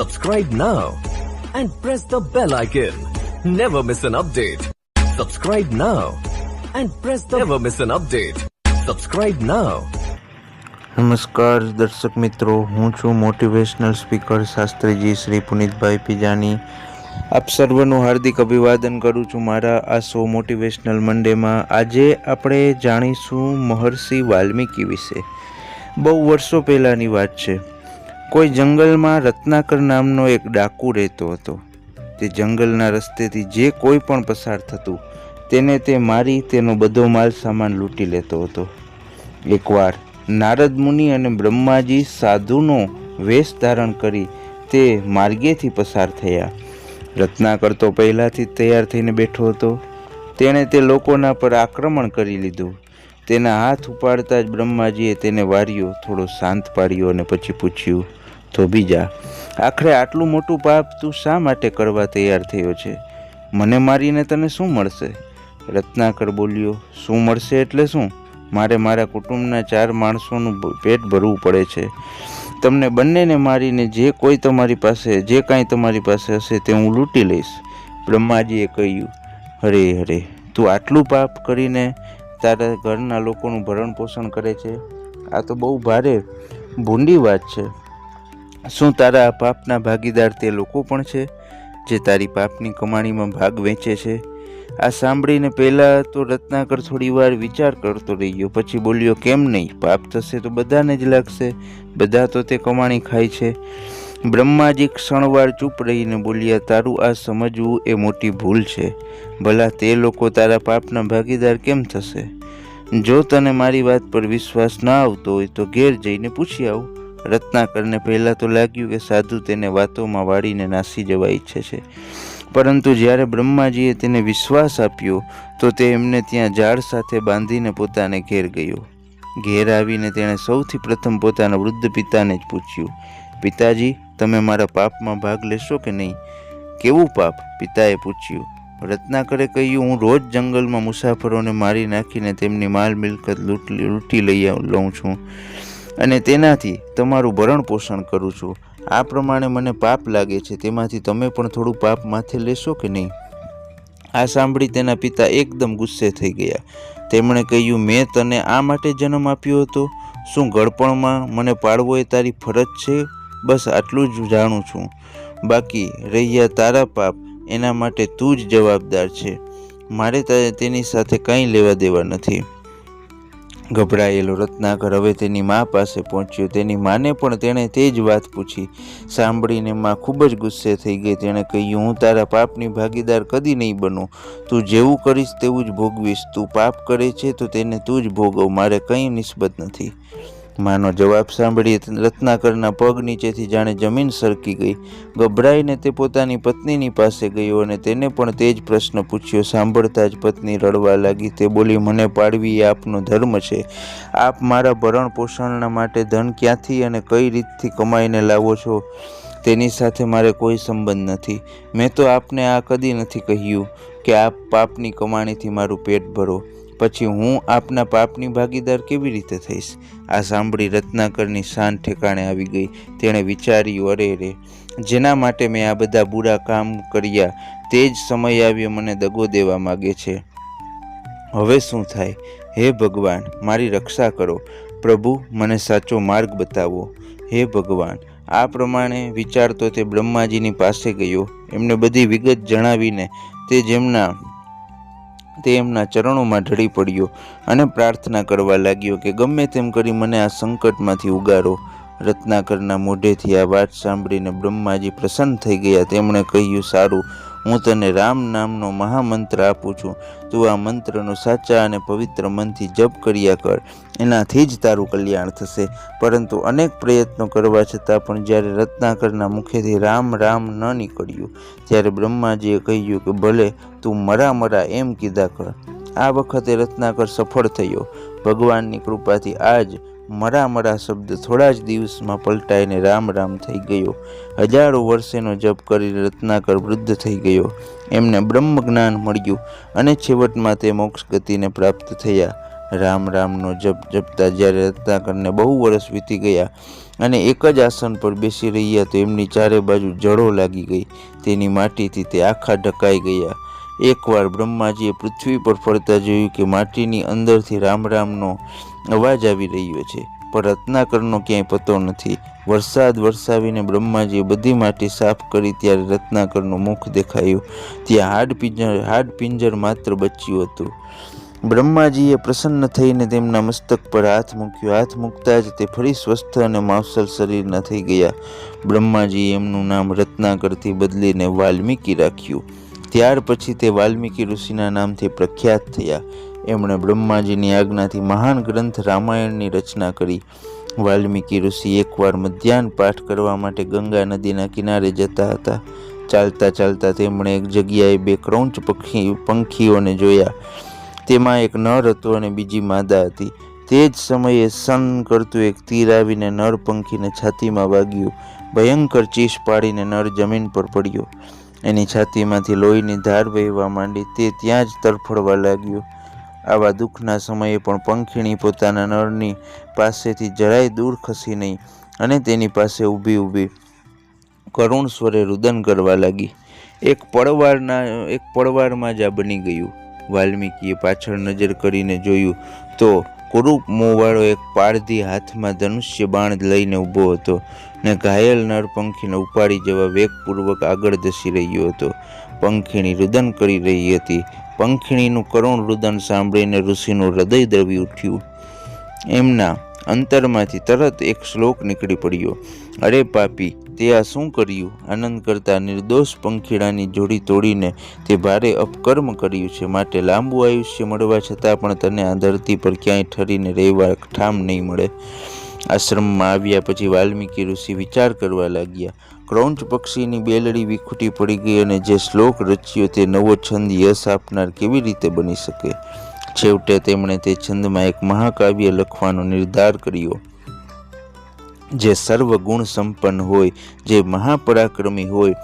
Subscribe now and press the bell icon. Never miss an update. Subscribe now and press the never miss an update. Subscribe now. નમસ્કાર દર્શક મિત્રો, હું છું motivational speaker Shastriji Shri Punitbhai પીજાની. આપ સર્વનું હાર્દિક અભિવાદન કરું છું મારા આ શો મોટિવેશનલ મંડેમાં. આજે આપણે જાણીશું મહર્ષિ વાલ્મીકી વિશે. બહુ વર્ષો પહેલાંની વાત છે. કોઈ જંગલમાં રત્નાકર નામનો એક ડાકુ રહેતો હતો. તે જંગલના રસ્તેથી જે કોઈ પણ પસાર થતું તેને તે મારી તેનો બધો માલ સામાન લૂંટી લેતો હતો. એકવાર નારદ મુનિ અને બ્રહ્માજી સાધુનો વેશ ધારણ કરી તે માર્ગેથી પસાર થયા. રત્નાકર તો પહેલાંથી જ તૈયાર થઈને બેઠો હતો. તેણે તે લોકોના પર આક્રમણ કરી લીધું. તેના હાથ ઉપાડતા જ બ્રહ્માજીએ તેને વાર્યો, થોડો શાંત પાડ્યો અને પછી પૂછ્યું, ધોબી જા, આખરે આટલું મોટું પાપ તું શા માટે કરવા તૈયાર થયો છે? મને મારીને તને શું મળશે? રત્નાકર બોલ્યો, શું મળશે એટલે શું? મારે મારા કુટુંબના 4 માણસોનું પેટ ભરવું પડે છે. તમને બંનેને મારીને જે કાંઈ તમારી પાસે હશે તે હું લૂંટી લઈશ. બ્રહ્માજીએ કહ્યું, હરે હરે, તું આટલું પાપ કરીને તારા ઘરના લોકોનું ભરણ પોષણ કરે છે? આ તો બહુ ભારે ભૂંડી વાત છે. શું તારા આ પાપના ભાગીદાર તે લોકો પણ છે જે તારી પાપની કમાણીમાં ભાગ વેચે છે? આ સાંભળીને પહેલાં તો રત્નાકર થોડી વાર વિચાર કરતો રહ્યો. પછી બોલ્યો, કેમ નહીં? પાપ થશે તો બધાને જ લાગશે. બધા તો તે કમાણી ખાય છે. બ્રહ્માજી ક્ષણવાર ચૂપ રહીને બોલ્યા, તારું આ સમજવું એ મોટી ભૂલ છે. ભલા તે લોકો તારા પાપના ભાગીદાર કેમ થશે? જો તને મારી વાત પર વિશ્વાસ ના આવતો હોય તો ઘેર જઈને પૂછી આવ. રત્નાકરને પહેલાં તો લાગ્યું કે સાધુ તેને વાતોમાં વાળીને નાસી જવા ઈચ્છે છે. પરંતુ જ્યારે બ્રહ્માજીએ તેને વિશ્વાસ આપ્યો તો તે એમને ત્યાં ઝાડ સાથે બાંધીને પોતાને ઘેર ગયો. ઘેર આવીને તેણે સૌથી પ્રથમ પોતાના વૃદ્ધ પિતાને જ પૂછ્યું, પિતાજી, તમે મારા પાપમાં ભાગ લેશો કે નહીં? કેવું પાપ? પિતાએ પૂછ્યું. રત્નાકરે કહ્યું, હું રોજ જંગલમાં મુસાફરોને મારી નાખીને તેમની માલ મિલકત લૂંટી લઉં છું અને તેનાથી તમારું ભરણ પોષણ કરું છું. આ પ્રમાણે મને પાપ લાગે છે. તેમાંથી તમે પણ થોડું પાપ માથે લેશો કે નહીં? આ સાંભળી તેના પિતા એકદમ ગુસ્સે થઈ ગયા. તેમણે કહ્યું, મેં તને આ માટે જન્મ આપ્યો હતો? શું ગળપણમાં મને પાળવો એ તારી ફરજ છે? બસ આટલું જ જાણું છું. બાકી રહ્યા તારા પાપ, એના માટે તું જ જવાબદાર છે. મારે તેની સાથે કંઈ લેવા દેવા નથી. ગભરાયેલો રત્નાકર હવે તેની મા પાસે પહોંચ્યો. તેની માને પણ તેણે તે જ વાત પૂછી. સાંભળીને મા ખૂબ જ ગુસ્સે થઈ ગઈ. તેણે કહ્યું, હું તારા પાપની ભાગીદાર કદી નહીં બનું. તું જેવું કરીશ તેવું જ ભોગવીશ. તું પાપ કરે છે તો તેને તું જ ભોગવ. મારે કંઈ નિસ્બત નથી. માનો જવાબ સાંભળી રત્નાકરના પગ નીચેથી જાણે જમીન સરકી ગઈ. ગભરાઈને તે પોતાની પત્નીની પાસે ગયો અને તેને પણ તે જ પ્રશ્ન પૂછ્યો. સાંભળતા જ પત્ની રડવા લાગી. તે બોલી, મને પાળવી એ આપનો ધર્મ છે. આપ મારા ભરણ પોષણના માટે ધન ક્યાંથી અને કઈ રીતથી કમાઈને લાવો છો તેની સાથે મારે કોઈ સંબંધ નથી. મેં તો આપને આ કદી નથી કહ્યું કે આપ પાપની કમાણીથી મારું પેટ ભરો. પછી હું આપના પાપની ભાગીદાર કેવી રીતે થઈશ? આ સાંભળી રત્નાકરની શાન ઠેકાણે આવી ગઈ. તેણે વિચાર્યું, અરે રે, જેના માટે મેં આ બધા બુરા કામ કર્યા તે જ સમય આવ્યો મને દગો દેવા માગે છે. હવે શું થાય? હે ભગવાન, મારી રક્ષા કરો. પ્રભુ, મને સાચો માર્ગ બતાવો. હે ભગવાન. આ પ્રમાણે વિચારતો તે બ્રહ્માજીની પાસે ગયો. એમને બધી વિગત જણાવીને તે એમના ચરણોમાં ઢળી પડ્યો અને પ્રાર્થના કરવા લાગ્યો કે ગમે તેમ કરી મને આ સંકટમાંથી ઉગારો. રત્નાકરના મોઢેથી આ વાત સાંભળીને બ્રહ્માજી પ્રસન્ન થઈ ગયા. તેમણે કહ્યું, સારું, હું તને રામ નામનો મહામંત્ર આપું છું. તું આ મંત્રનો સાચા અને પવિત્ર મનથી જપ કર્યા કર. એનાથી જ તારું કલ્યાણ થશે. પરંતુ અનેક પ્રયત્નો કરવા છતાં પણ જ્યારે રત્નાકરના મુખેથી રામ રામ ન નીકળ્યું ત્યારે બ્રહ્માજીએ કહ્યું કે ભલે, તું મરા એમ કીધા કર. આ વખતે રત્નાકર સફળ થયો. ભગવાનની કૃપાથી આજ મરા શબ્દ થોડા જ દિવસમાં પલટાઈને રામ રામ થઈ ગયો. હજારો વર્ષેનો જપ કરીને રત્નાકર વૃદ્ધ થઈ ગયો. એમને બ્રહ્મ જ્ઞાન મળ્યું અને છેવટમાં તે મોક્ષ ગતિને પ્રાપ્ત થયા. રામ રામનો જપ જપતા જ્યારે રત્નાકરને બહુ વર્ષ વીતી ગયા અને એક જ આસન પર બેસી રહ્યા તો એમની ચારે બાજુ જળો લાગી ગઈ. તેની માટીથી તે આખા ઢકાઈ ગયા. એકવાર બ્રહ્માજીએ પૃથ્વી પર ફરતા જોયું કે માટીની અંદરથી રામ રામનો અવાજ આવી રહ્યો છે, પણ રત્નાકરનો ક્યાંય પતો નથી. વરસાદ વરસાવીને બ્રહ્માજીએ બધી માટી સાફ કરી ત્યારે રત્નાકરનું મુખ દેખાયું. ત્યાં હાડપિંજર માત્ર બચ્યું હતું. બ્રહ્માજીએ પ્રસન્ન થઈને તેમના મસ્તક પર હાથ મૂક્યો. હાથ મૂકતા જ તે ફરી સ્વસ્થ અને માવસલ શરીરના થઈ ગયા. બ્રહ્માજીએ એમનું નામ રત્નાકરથી બદલીને વાલ્મીકી રાખ્યું. ત્યાર પછી તે વાલ્મીકી ઋષિના નામથી પ્રખ્યાત થયા. એમણે બ્રહ્માજીની આજ્ઞાથી મહાન ગ્રંથ રામાયણની રચના કરી. વાલ્મીકી ઋષિ એકવાર મધ્યાહન પાઠ કરવા માટે ગંગા નદીના કિનારે જતા હતા. ચાલતા ચાલતા તેમણે એક જગ્યાએ બે ક્રૌંચ પંખીઓને જોયા. તેમાં એક નર હતો અને બીજી માદા હતી. તે જ સમયે સન કરતું એક તીર આવીને નર પંખીને છાતીમાં વાગ્યું. ભયંકર ચીસ પાડીને નર જમીન પર પડ્યો. એની છાતીમાંથી લોહીની ધાર વહેવા માંડી. તે ત્યાં જ તરફડવા લાગ્યો. આવા દુઃખના સમયે પણ પંખીણી પોતાના નરની પાસેથી જરાય દૂર ખસી નહીં અને તેની પાસે ઊભી કરુણ સ્વરે રુદન કરવા લાગી. એક પડવારમાં જ આ બની ગયું. વાલ્મીકીએ પાછળ નજર કરીને જોયું તો કુરૂપ મોંવાળો એક પારધી હાથમાં ધનુષ્ય બાણ લઈને ઊભો હતો ને ઘાયલ નર પંખીને ઉપાડી જવા વેગપૂર્વક આગળ ધસી રહ્યો હતો. પંખીણી રુદન કરી રહી હતી. પંખીણીનું કરુણ રુદન સાંભળીને ઋષિનું હૃદય દ્રવી ઉઠ્યું. એમના અંતરમાંથી તરત એક શ્લોક નીકળી પડ્યો. અરે પાપી, તે આ શું કર્યું? આનંદ કરતા નિર્દોષ પંખીડાની જોડી તોડીને તે ભારે અપકર્મ કર્યું છે. માટે લાંબુ આયુષ્ય મળવા છતાં પણ તને આ ધરતી પર ક્યાંય ઠરીને રહેવા ઠામ નહીં મળે. આશ્રમમાં આવ્યા પછી વાલ્મીકી ઋષિ વિચાર કરવા લાગ્યા. ક્રૌંચ પક્ષીની બેલડી વિખૂટી પડી ગઈ અને જે શ્લોક રચ્યો તે નવો છંદ યશ આપનાર કેવી રીતે બની શકે? છેવટે તેમણે તે છંદમાં એક મહાકાવ્ય લખવાનો નિર્ધાર કર્યો, જે સર્વ ગુણ સંપન્ન હોય, જે મહાપરાક્રમી હોય,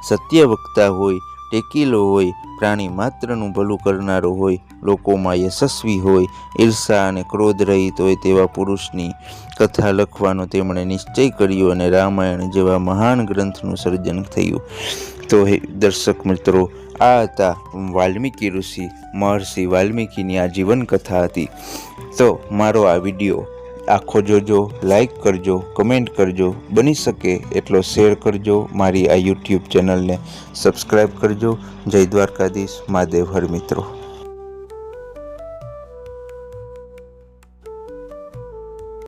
સત્યવક્તા હોય, ટેકીલો હોય, પ્રાણી માત્રનું ભલું કરનારો હોય, લોકોમાં યશસ્વી હોય, ઈર્ષા અને ક્રોધ રહિત હોય તેવા પુરુષની કથા લખવાનો તેમણે નિશ્ચય કર્યો અને રામાયણ જેવા મહાન ગ્રંથનું સર્જન થયું. તો દર્શક મિત્રો, આ હતા વાલ્મીકી ઋષિ, મહર્ષિ વાલ્મીકીની આ જીવન કથા હતી. તો મારો આ વિડીયો આખો જોજો, લાઈક કરજો, કમેન્ટ કરજો, બની શકે એટલો શેર કરજો. મારી આ યુટ્યુબ ચેનલને સબસ્ક્રાઈબ કરજો. જય દ્વારકાધીશ. મહાદેવ હર મિત્રો.